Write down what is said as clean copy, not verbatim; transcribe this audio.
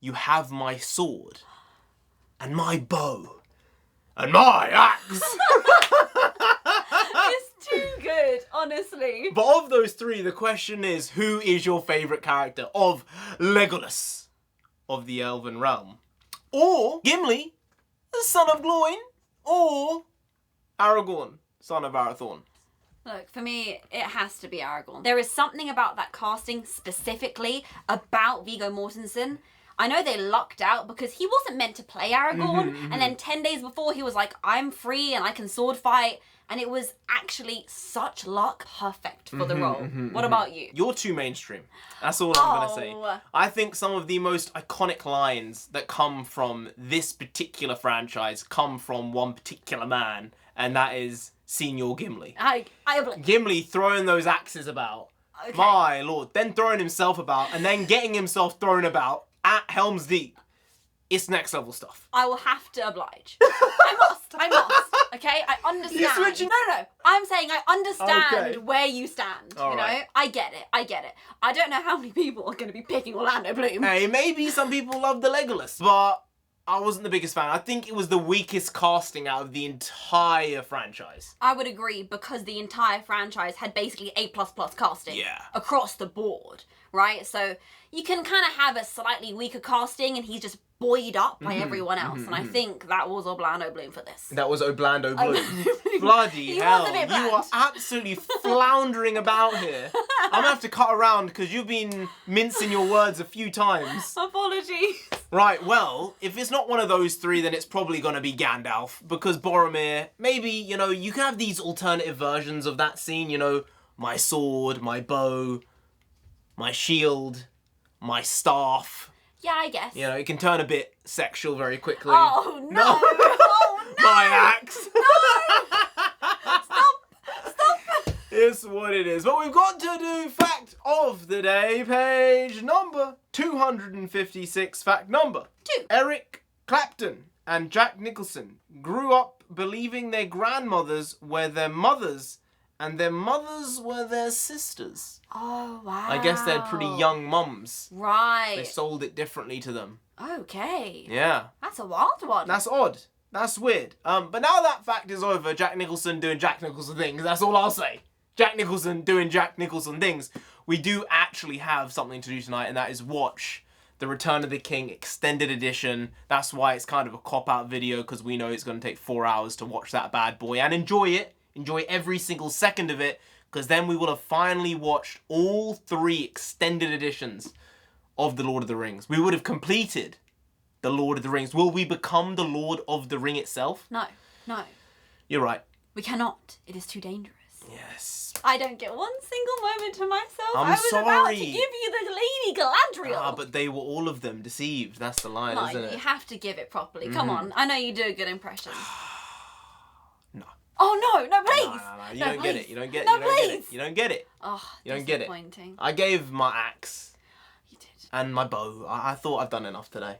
you have my sword, and my bow, and my axe. It's too good, honestly. But of those three, the question is, who is your favourite character of Legolas of the Elven Realm? Or Gimli, the son of Gloin, or Aragorn, son of Arathorn? Look, for me, it has to be Aragorn. There is something about that casting, specifically about Viggo Mortensen. I know they lucked out because he wasn't meant to play Aragorn, and then 10 days before he was like, I'm free and I can sword fight, and it was actually such luck. Perfect for the role. What about you? You're too mainstream. That's all I'm going to say. I think some of the most iconic lines that come from this particular franchise come from one particular man, and that is Senior Gimli. I Gimli throwing those axes about. Okay. My lord. Then throwing himself about, and then getting himself thrown about at Helm's Deep. It's next level stuff. I will have to oblige. I must. Okay, I understand. You're switching. No. I'm saying I understand Okay. where you stand. All you know, right. I get it. I don't know how many people are going to be picking Orlando Bloom. Hey, maybe some people love the Legolas, but I wasn't the biggest fan. I think it was the weakest casting out of the entire franchise. I would agree because the entire franchise had basically A++ casting across the board, right? So you can kind of have a slightly weaker casting and he's just buoyed up by everyone else. And I think that was Orlando Bloom for this. That was Orlando Bloom. Bloody hell. You are absolutely floundering about here. I'm going to have to cut around because you've been mincing your words a few times. Apologies. Right, well, if it's not one of those three, then it's probably going to be Gandalf. Because Boromir, maybe, you know, you can have these alternative versions of that scene, you know, my sword, my bow, my shield, my staff. Yeah, I guess. You know, it can turn a bit sexual very quickly. Oh, no. Oh, no. My axe. No. Stop. It's what it is. But we've got to do fact of the day, page number 256, fact number 2. Eric Clapton and Jack Nicholson grew up believing their grandmothers were their mothers and their mothers were their sisters. Oh, wow. I guess they're pretty young mums. Right. They sold it differently to them. Okay. Yeah. That's a wild one. That's odd. That's weird. But now that fact is over, Jack Nicholson doing Jack Nicholson things, that's all I'll say. Jack Nicholson doing Jack Nicholson things. We do actually have something to do tonight, and that is watch The Return of the King Extended Edition. That's why it's kind of a cop-out video, because we know it's going to take 4 hours to watch that bad boy and enjoy it. Enjoy every single second of it, because then we will have finally watched all 3 extended editions of The Lord of the Rings. We would have completed The Lord of the Rings. Will we become the Lord of the Ring itself? No. You're right. We cannot. It is too dangerous. Yes. I don't get one single moment to myself. I'm I was about sorry. to give you the Lady Galadriel. Ah, but they were all of them deceived. That's the line, isn't No, it? you have to give it properly. Come on. I know you do a good impression. No. Oh, no, please. No. You don't get it. You don't get it. No, You don't get it. please. You don't get it. Oh, You don't get it. disappointing. I gave my axe You did. and my bow. I thought I've done enough today.